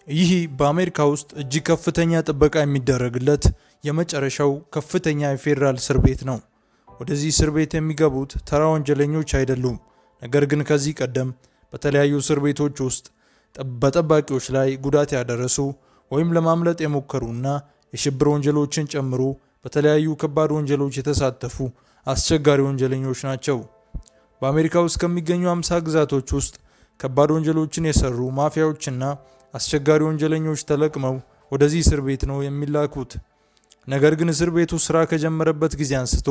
ይህ በአሜሪካ ውስጥ እጅግ ከፍተኛ ጥበቃ የሚደረግለት የመጨረሻው ከፍተኛ የፌዴራል እስር ቤት ነው። ወደዚህ እስር ቤት የሚገቡት ተራ ወንጀለኞች አይደሉም። ነገር ግን ከዚህ ቀደም በተለያዩ እስር ቤቶች ውስጥ በጠባቂዎች ላይ ጉዳት ያደረሱ ወይም ለማምለጥ የሞከሩና የሽብር ወንጀሎችን ጨምሮ በተለያዩ ከባድ ወንጀሎች የተሳተፉ አስቸጋሪ ወንጀለኞች ናቸው። በአሜሪካ ውስጥ ከሚገኙ 50 ግዛቶች ውስጥ ከባድ ወንጀሎችን የሰሩ ማፊያዎችና አስቸጋሪ ወንጀለኞች ተለቅመው ወደዚህ እስር ቤት ነው የሚላኩት። ነገር ግን እስር ቤቱ ስራ ከጀመረበት ጊዜ አንስቶ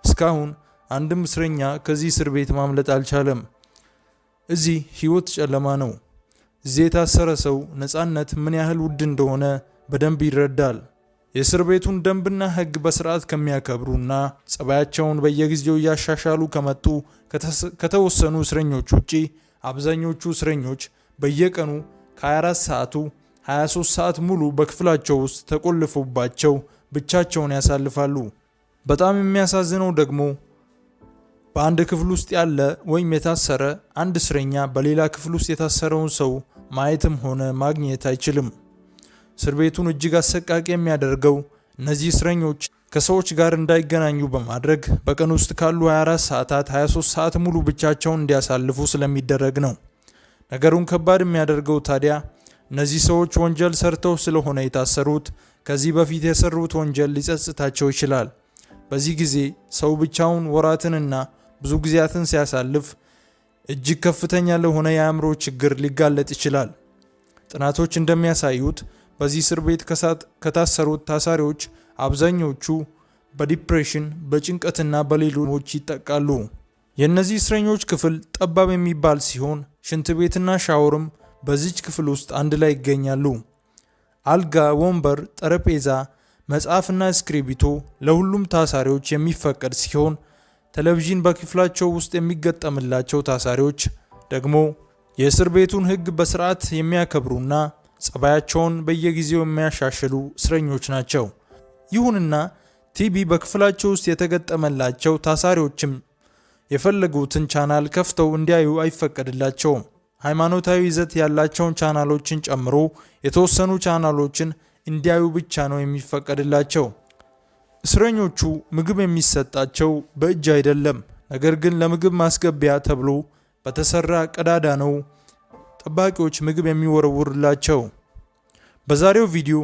እስካሁን አንድም እስረኛ ከዚህ እስር ቤት ማምለጥ አልቻለም። እዚህ ህይወት ጨለማ ነው። እዚህ የታሰረ ሰው ነፃነት ምን ያህል ውድ እንደሆነ በደንብ ይረዳል። የእስር ቤቱን ደንብና ህግ በስርዓት ከሚያከብሩና ጸባያቸውን በየጊዜው እያሻሻሉ ከመጡ ከተወሰኑ እስረኞች ውጪ አብዛኞቹ እስረኞች በየቀኑ ከ24 ሰዓቱ 23 ሰዓት ሙሉ በክፍላቸው ውስጥ ተቆልፎባቸው ብቻቸውን ያሳልፋሉ። በጣም የሚያሳዝነው ደግሞ በአንድ ክፍል ውስጥ ያለ ወይም የታሰረ አንድ እስረኛ በሌላ ክፍል ውስጥ የታሰረውን ሰው ማየትም ሆነ ማግኘት አይችልም። እስር ቤቱን እጅግ አሰቃቂ የሚያደርገው እነዚህ እስረኞች ከሰዎች ጋር እንዳይገናኙ በማድረግ በቀን ውስጥ ካሉ 24 ሰዓታት 23 ሰዓት ሙሉ ብቻቸውን እንዲያሳልፉ ስለሚደረግ ነው። ነገሩን ከባድ የሚያደርገው ታዲያ እነዚህ ሰዎች ወንጀል ሰርተው ስለሆነ የታሰሩት ከዚህ በፊት የሰሩት ወንጀል ሊጸጽታቸው ይችላል። በዚህ ጊዜ ሰው ብቻውን ወራትንና ብዙ ጊዜያትን ሲያሳልፍ እጅግ ከፍተኛ ለሆነ የአእምሮ ችግር ሊጋለጥ ይችላል። ጥናቶች እንደሚያሳዩት በዚህ እስር ቤት ከታሰሩት ታሳሪዎች አብዛኞቹ በዲፕሬሽን፣ በጭንቀትና በሌሎች ይጠቃሉ። የእነዚህ እስረኞች ክፍል ጠባብ የሚባል ሲሆን ሽንት ቤትና ሻወርም በዚች ክፍል ውስጥ አንድ ላይ ይገኛሉ። አልጋ፣ ወንበር፣ ጠረጴዛ፣ መጽሐፍና እስክሪብቶ ለሁሉም ታሳሪዎች የሚፈቀድ ሲሆን ቴሌቪዥን በክፍላቸው ውስጥ የሚገጠምላቸው ታሳሪዎች ደግሞ የእስር ቤቱን ሕግ በስርዓት የሚያከብሩና ጸባያቸውን በየጊዜው የሚያሻሽሉ እስረኞች ናቸው። ይሁንና ቲቪ በክፍላቸው ውስጥ የተገጠመላቸው ታሳሪዎችም የፈለጉትን ቻናል ከፍተው እንዲያዩ አይፈቀድላቸውም። ሃይማኖታዊ ይዘት ያላቸውን ቻናሎችን ጨምሮ የተወሰኑ ቻናሎችን እንዲያዩ ብቻ ነው የሚፈቀድላቸው። እስረኞቹ ምግብ የሚሰጣቸው በእጅ አይደለም፣ ነገር ግን ለምግብ ማስገቢያ ተብሎ በተሰራ ቀዳዳ ነው ጠባቂዎች ምግብ የሚወረውርላቸው። በዛሬው ቪዲዮ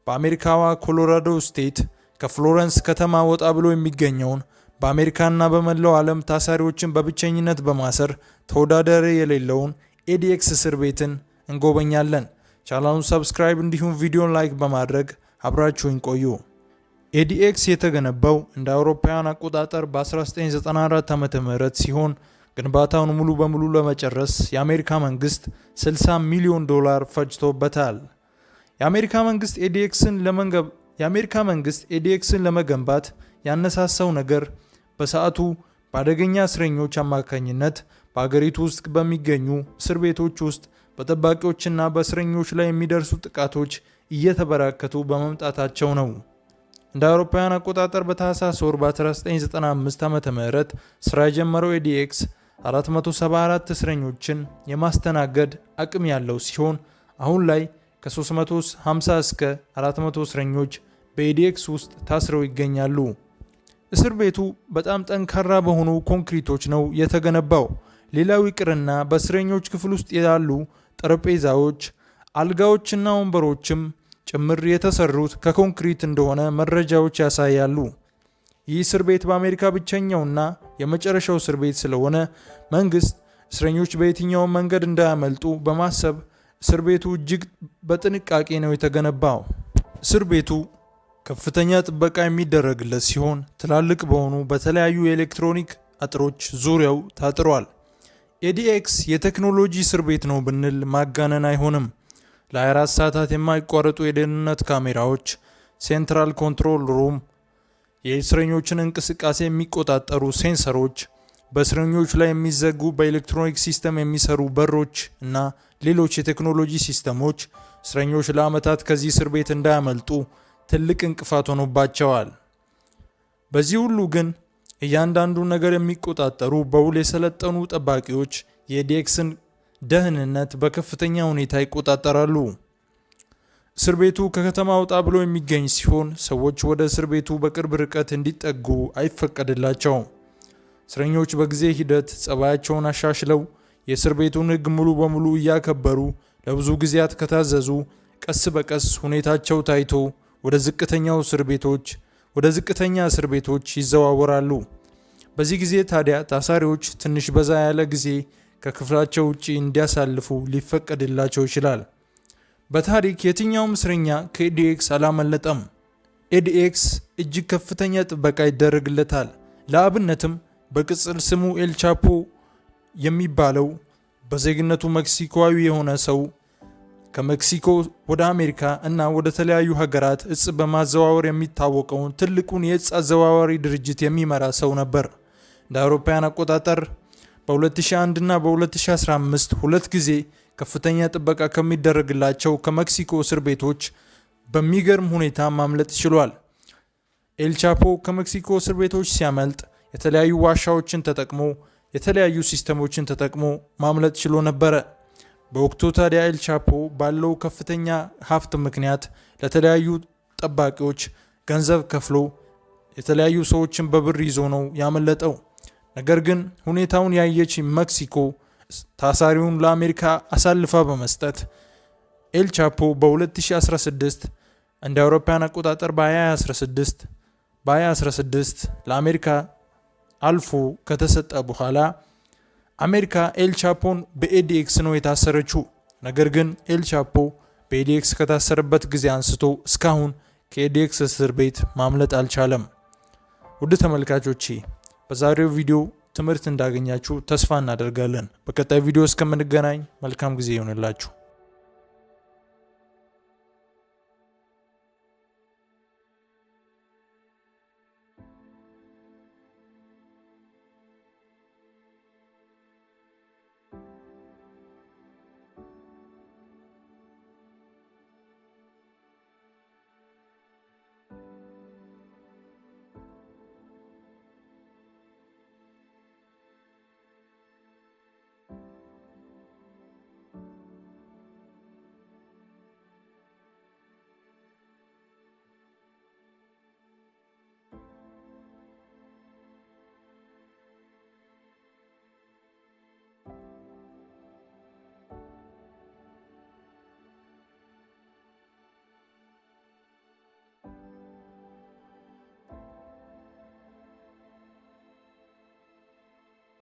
በአሜሪካዋ ኮሎራዶ ስቴት ከፍሎረንስ ከተማ ወጣ ብሎ የሚገኘውን በአሜሪካና በመላው ዓለም ታሳሪዎችን በብቸኝነት በማሰር ተወዳዳሪ የሌለውን ኤዲኤክስ እስር ቤትን እንጎበኛለን። ቻናሉን ሰብስክራይብ እንዲሁም ቪዲዮን ላይክ በማድረግ አብራችሁን ቆዩ። ኤዲኤክስ የተገነባው እንደ አውሮፓውያን አቆጣጠር በ1994 ዓ.ም ሲሆን ግንባታውን ሙሉ በሙሉ ለመጨረስ የአሜሪካ መንግስት $60 ሚሊዮን ፈጅቶበታል። የአሜሪካ መንግስት ኤዲኤክስን ለመገንባት ያነሳሳው ነገር በሰዓቱ በአደገኛ እስረኞች አማካኝነት በአገሪቱ ውስጥ በሚገኙ እስር ቤቶች ውስጥ በጠባቂዎችና በእስረኞች ላይ የሚደርሱ ጥቃቶች እየተበራከቱ በመምጣታቸው ነው። እንደ አውሮፓውያን አቆጣጠር በታህሳስ ወር በ1995 ዓ.ም ስራ የጀመረው ኤዲኤክስ 474 እስረኞችን የማስተናገድ አቅም ያለው ሲሆን አሁን ላይ ከ350 እስከ 400 እስረኞች በኤዲኤክስ ውስጥ ታስረው ይገኛሉ። እስር ቤቱ በጣም ጠንካራ በሆኑ ኮንክሪቶች ነው የተገነባው። ሌላው ይቅርና በእስረኞች ክፍል ውስጥ ያሉ ጠረጴዛዎች፣ አልጋዎችና ወንበሮችም ጭምር የተሰሩት ከኮንክሪት እንደሆነ መረጃዎች ያሳያሉ። ይህ እስር ቤት በአሜሪካ ብቸኛውና የመጨረሻው እስር ቤት ስለሆነ መንግስት እስረኞች በየትኛውም መንገድ እንዳያመልጡ በማሰብ እስር ቤቱ እጅግ በጥንቃቄ ነው የተገነባው። እስር ቤቱ ከፍተኛ ጥበቃ የሚደረግለት ሲሆን ትላልቅ በሆኑ በተለያዩ የኤሌክትሮኒክ አጥሮች ዙሪያው ታጥሯል። ኤዲኤክስ የቴክኖሎጂ እስር ቤት ነው ብንል ማጋነን አይሆንም። ለ24 ሰዓታት የማይቋረጡ የደህንነት ካሜራዎች፣ ሴንትራል ኮንትሮል ሩም፣ የእስረኞችን እንቅስቃሴ የሚቆጣጠሩ ሴንሰሮች፣ በእስረኞች ላይ የሚዘጉ በኤሌክትሮኒክ ሲስተም የሚሰሩ በሮች እና ሌሎች የቴክኖሎጂ ሲስተሞች እስረኞች ለዓመታት ከዚህ እስር ቤት እንዳያመልጡ ትልቅ እንቅፋት ሆኖባቸዋል። በዚህ ሁሉ ግን እያንዳንዱ ነገር የሚቆጣጠሩ በውል የሰለጠኑ ጠባቂዎች የኤዲኤክስን ደህንነት በከፍተኛ ሁኔታ ይቆጣጠራሉ። እስር ቤቱ ከከተማ ወጣ ብሎ የሚገኝ ሲሆን ሰዎች ወደ እስር ቤቱ በቅርብ ርቀት እንዲጠጉ አይፈቀድላቸውም። እስረኞች በጊዜ ሂደት ጸባያቸውን አሻሽለው የእስር ቤቱን ሕግ ሙሉ በሙሉ እያከበሩ ለብዙ ጊዜያት ከታዘዙ ቀስ በቀስ ሁኔታቸው ታይቶ ወደ ዝቅተኛ እስር ቤቶች ይዘዋወራሉ። በዚህ ጊዜ ታዲያ ታሳሪዎች ትንሽ በዛ ያለ ጊዜ ከክፍላቸው ውጪ እንዲያሳልፉ ሊፈቀድላቸው ይችላል። በታሪክ የትኛውም እስረኛ ከኤዲኤክስ አላመለጠም። ኤዲኤክስ እጅግ ከፍተኛ ጥበቃ ይደረግለታል። ለአብነትም በቅጽል ስሙ ኤል ቻፖ የሚባለው በዜግነቱ ሜክሲኮዊ የሆነ ሰው ከሜክሲኮ ወደ አሜሪካ እና ወደ ተለያዩ ሀገራት እጽ በማዘዋወር የሚታወቀውን ትልቁን የእጽ አዘዋዋሪ ድርጅት የሚመራ ሰው ነበር። እንደ አውሮፓውያን አቆጣጠር በ2001 እና በ2015 ሁለት ጊዜ ከፍተኛ ጥበቃ ከሚደረግላቸው ከሜክሲኮ እስር ቤቶች በሚገርም ሁኔታ ማምለጥ ችሏል። ኤል ቻፖ ከሜክሲኮ እስር ቤቶች ሲያመልጥ የተለያዩ ዋሻዎችን ተጠቅሞ የተለያዩ ሲስተሞችን ተጠቅሞ ማምለጥ ችሎ ነበረ። በወቅቱ ታዲያ ኤል ቻፖ ባለው ከፍተኛ ሀብት ምክንያት ለተለያዩ ጠባቂዎች ገንዘብ ከፍሎ የተለያዩ ሰዎችን በብር ይዞ ነው ያመለጠው። ነገር ግን ሁኔታውን ያየች ሜክሲኮ ታሳሪውን ለአሜሪካ አሳልፋ በመስጠት ኤል ቻፖ በ2016 እንደ አውሮፓውያን አቆጣጠር በ2016 ለአሜሪካ አልፎ ከተሰጠ በኋላ አሜሪካ ኤል ቻፖን በኤዲኤክስ ነው የታሰረችው። ነገር ግን ኤል ቻፖ በኤዲኤክስ ከታሰረበት ጊዜ አንስቶ እስካሁን ከኤዲኤክስ እስር ቤት ማምለጥ አልቻለም። ውድ ተመልካቾቼ በዛሬው ቪዲዮ ትምህርት እንዳገኛችሁ ተስፋ እናደርጋለን። በቀጣይ ቪዲዮ እስከምንገናኝ መልካም ጊዜ ይሆንላችሁ።